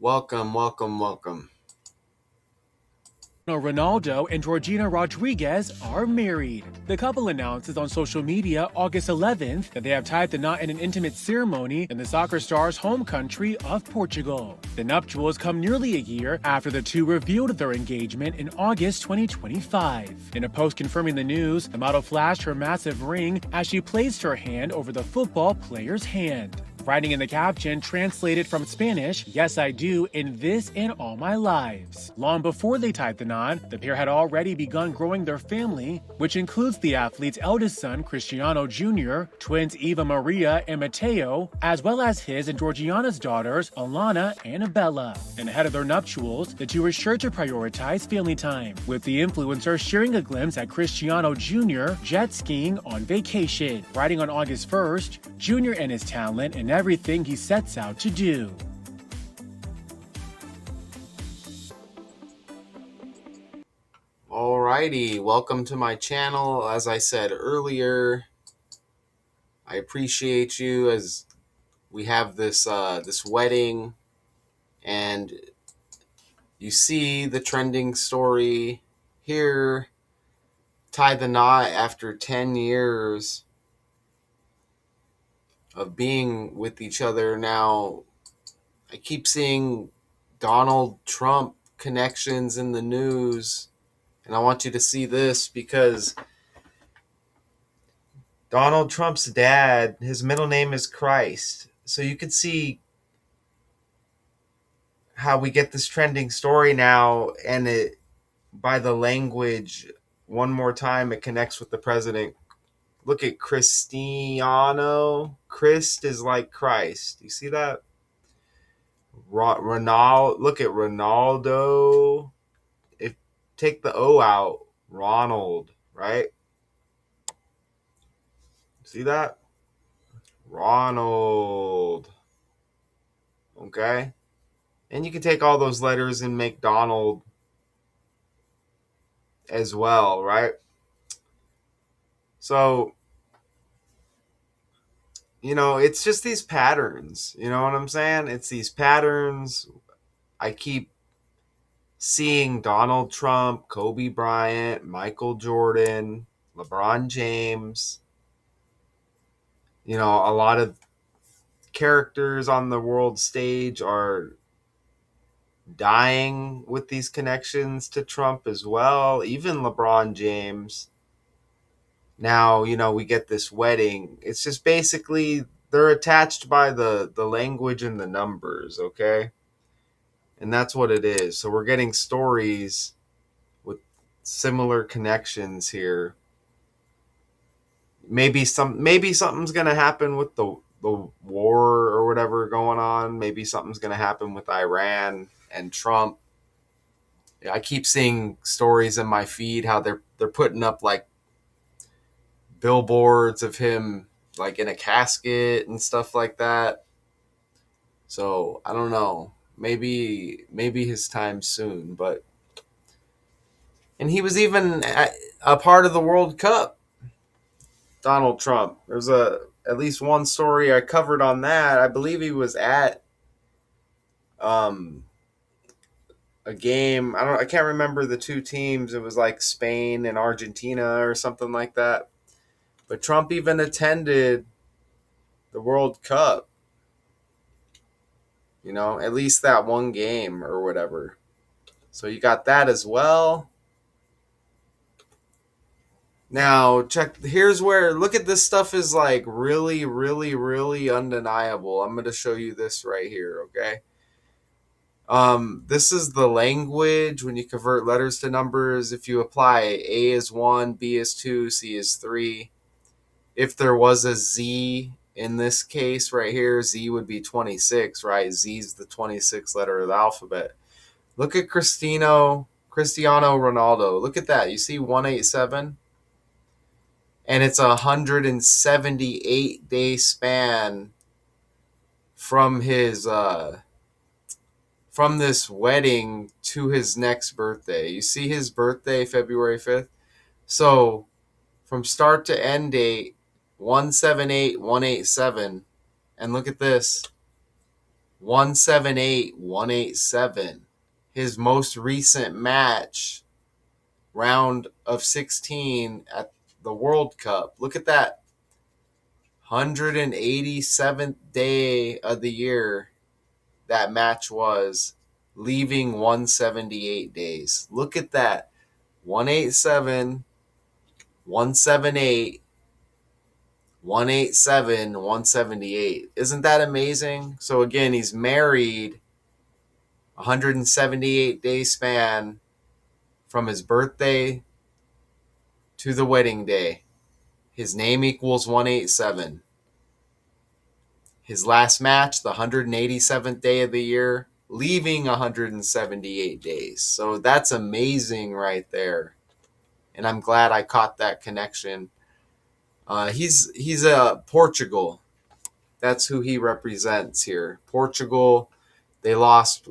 Welcome, welcome, welcome. Ronaldo and Georgina Rodriguez are married. The couple announces on social media August 11th that they have tied the knot in an intimate ceremony in the soccer star's home country of Portugal. The nuptials come nearly a year after the two revealed their engagement in August 2025. In a post confirming the news, the model flashed her massive ring as she placed her hand over the football player's hand. Writing in the caption, translated from Spanish, "Yes, I do, in this and all my lives." Long before they tied the knot, the pair had already begun growing their family, which includes the athlete's eldest son, Cristiano Jr., twins Eva Maria and Matteo, as well as his and Georgiana's daughters, Alana and Bella. And ahead of their nuptials, the two were sure to prioritize family time, with the influencer sharing a glimpse at Cristiano Jr. jet skiing on vacation. Writing on August 1st, Jr. and his talent and everything he sets out to do. Alrighty, welcome to my channel. As I said earlier, I appreciate you as we have this wedding, and you see the trending story here. Tie the knot after 10 years of being with each other. Now, I keep seeing Donald Trump connections in the news, and I want you to see this because Donald Trump's dad, his middle name is Christ. So you could see how we get this trending story now, and it, by the language, one more time, it connects with the president. Look at Cristiano. Christ is like Christ. You see that? Ronaldo. Look at Ronaldo. If take the O out, Ronald, right? See that? Ronald. Okay? And you can take all those letters and make Donald as well, right? So, it's just these patterns. You know what I'm saying? It's these patterns. I keep seeing Donald Trump, Kobe Bryant, Michael Jordan, LeBron James, a lot of characters on the world stage are dying with these connections to Trump as well. Even LeBron James. Now, we get this wedding. It's just basically they're attached by the language and the numbers, okay? And that's what it is. So we're getting stories with similar connections here. Maybe something's gonna happen with the war or whatever going on. Maybe something's gonna happen with Iran and Trump. I keep seeing stories in my feed how they're putting up like billboards of him like in a casket and stuff like that. So I don't know. Maybe his time soon, but and he was even a part of the World Cup. Donald Trump. There's at least one story I covered on that. I believe he was at um a game. I can't remember the two teams. It was like Spain and Argentina or something like that. But Trump even attended the World Cup. At least that one game or whatever. So you got that as well. Now, here's where, look at this stuff is like really, really, really undeniable. I'm going to show you this right here, okay? This is the language when you convert letters to numbers. If you apply A is 1, B is 2, C is 3. If there was a Z in this case right here, Z would be 26, right? Z is the 26th letter of the alphabet. Look at Cristiano Ronaldo. Look at that. You see 187? And it's 178-day span from his from this wedding to his next birthday. You see his birthday, February 5th? So from start to end date, 178, 187. And look at this. 178, 187. His most recent match, round of 16 at the World Cup. Look at that. 187th day of the year that match was, leaving 178 days. Look at that. 187, 178, 187, 178. Isn't that amazing? So again, he's married 178-day span from his birthday to the wedding day. His name equals 187. His last match, the 187th day of the year, leaving 178 days. So that's amazing right there. And I'm glad I caught that connection. He's a Portugal. That's who he represents here. Portugal. They lost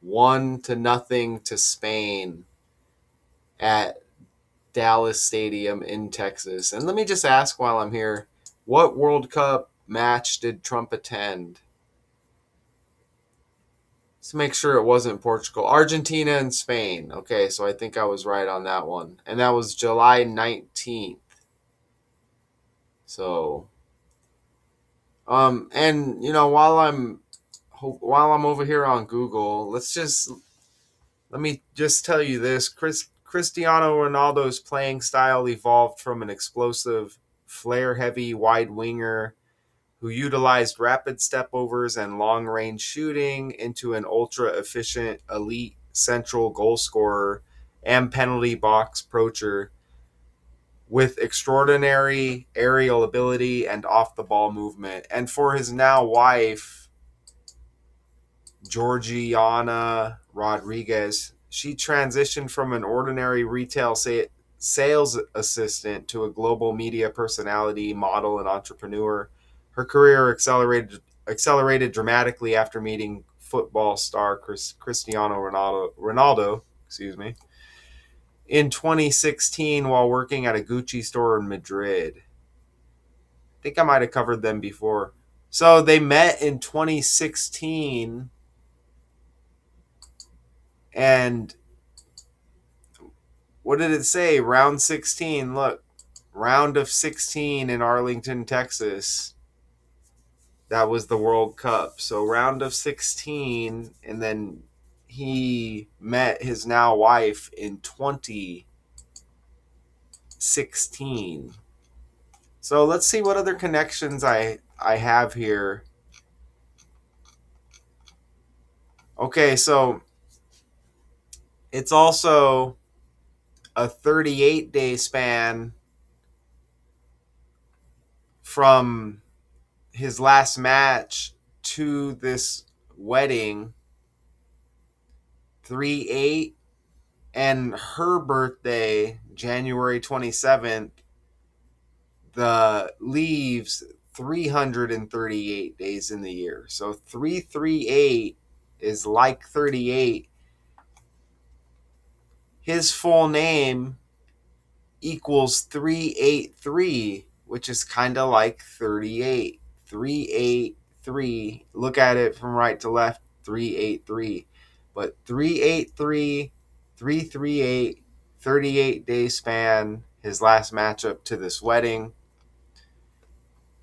1-0 to Spain at Dallas Stadium in Texas. And let me just ask while I'm here, what World Cup match did Trump attend? Let's make sure it wasn't Portugal. Argentina and Spain. Okay, so I think I was right on that one. And that was July 19th. So, and while I'm over here on Google, let me just tell you this. Cristiano Ronaldo's playing style evolved from an explosive, flare-heavy wide winger who utilized rapid stepovers and long-range shooting into an ultra-efficient, elite central goal scorer and penalty box approacher with extraordinary aerial ability and off-the-ball movement. And for his now wife, Georgina Rodriguez, she transitioned from an ordinary retail sales assistant to a global media personality, model, and entrepreneur. Her career accelerated dramatically after meeting football star Cristiano Ronaldo, excuse me, in 2016 while working at a Gucci store in Madrid. I think I might have covered them before. So they met in 2016, and what did it say? Round 16. Look, round of 16 in Arlington, Texas. That was the World Cup. So round of 16, and then he met his now wife in 2016. So let's see what other connections I have here. Okay, so it's also a 38-day span from his last match to this wedding. 3-8, and her birthday, January 27th, the leaves 338 days in the year. So 338 is like 38. His full name equals 383, which is kind of like 38. 383. Look at it from right to left. 383. But 383, 338, 38-day span, his last matchup to this wedding.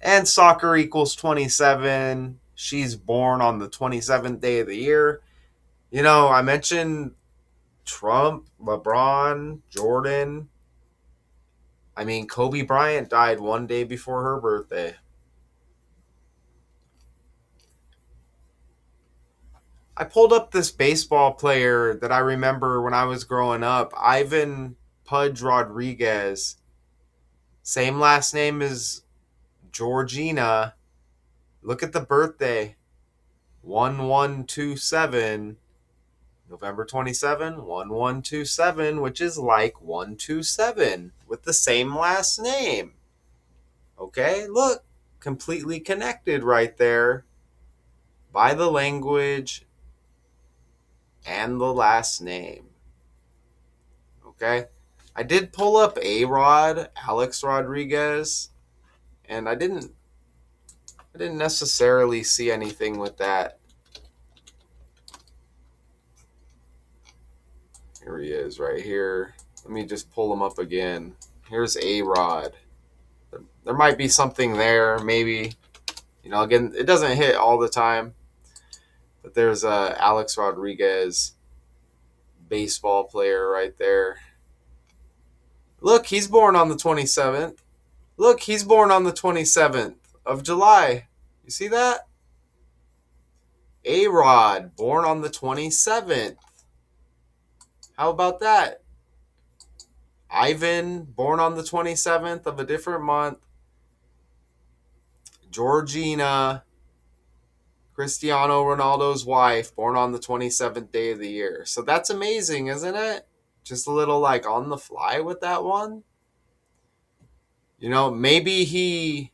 And soccer equals 27. She's born on the 27th day of the year. I mentioned Trump, LeBron, Jordan. I mean, Kobe Bryant died one day before her birthday. I pulled up this baseball player that I remember when I was growing up, Ivan Pudge Rodriguez. Same last name as Georgina. Look at the birthday. 1127. November 27, 1127, which is like 127 with the same last name. Okay, look, completely connected right there by the language and the last name. Okay, I did pull up A-Rod, Alex Rodriguez, and I didn't necessarily see anything with that. Here he is right here. Let me just pull him up again. Here's A-Rod. There might be something there, maybe. Again, it doesn't hit all the time. But there's Alex Rodriguez, baseball player right there. Look, he's born on the 27th. Look, he's born on the 27th of July. You see that? A-Rod, born on the 27th. How about that? Ivan, born on the 27th of a different month. Georgina, Cristiano Ronaldo's wife, born on the 27th day of the year. So that's amazing, isn't it? Just a little like on the fly with that one. Maybe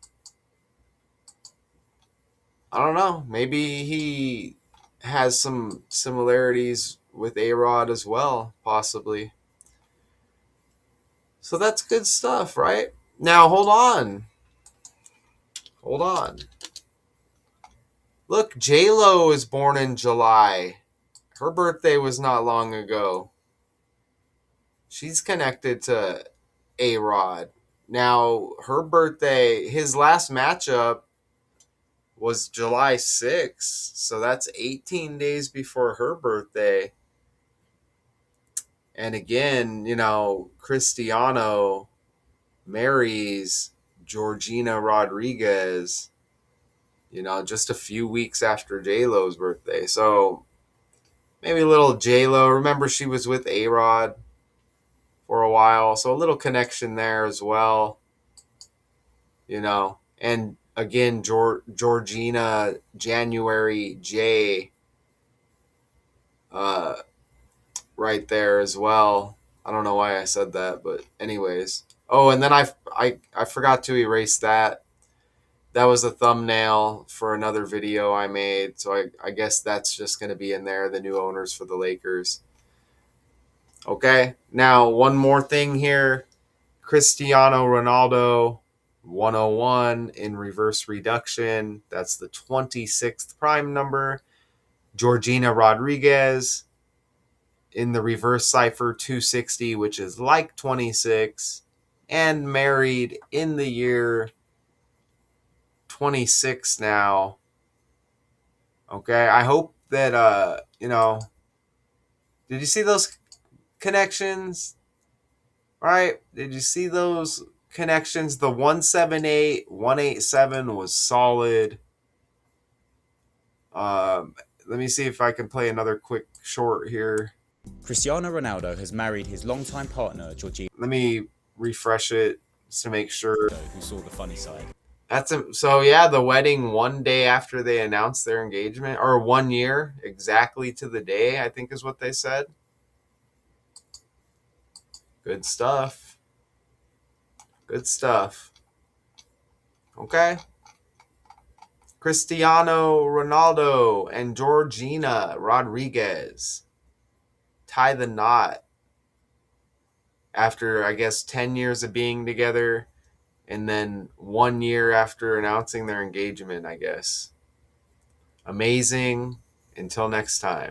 I don't know, maybe he has some similarities with A-Rod as well, possibly. So that's good stuff, right? Now, hold on. Hold on. Look, J-Lo is born in July. Her birthday was not long ago. She's connected to A-Rod. Now, her birthday, his last matchup was July 6th. So that's 18 days before her birthday. And again, Cristiano marries Georgina Rodriguez, just a few weeks after J-Lo's birthday. So maybe a little J-Lo. Remember, she was with A-Rod for a while. So a little connection there as well, And again, Georgina, January J, uh, right there as well. I don't know why I said that, but anyways. Oh, and then I forgot to erase that. That was a thumbnail for another video I made, so I guess that's just going to be in there, the new owners for the Lakers. Okay, now one more thing here. Cristiano Ronaldo, 101 in reverse reduction. That's the 26th prime number. Georgina Rodriguez in the reverse cipher, 260, which is like 26. And married in the year 26 now. Okay, I hope that did you see those connections? Right? Did you see those connections? The 178, 187 was solid. Let me see if I can play another quick short here. Cristiano Ronaldo has married his longtime partner, Georgina. Let me refresh it just to make sure. Who saw the funny side. So yeah, the wedding one day after they announced their engagement, or 1 year exactly to the day, I think is what they said. Good stuff. Good stuff. Okay. Cristiano Ronaldo and Georgina Rodriguez tie the knot after, I guess, 10 years of being together, and then 1 year after announcing their engagement, I guess. Amazing. Until next time.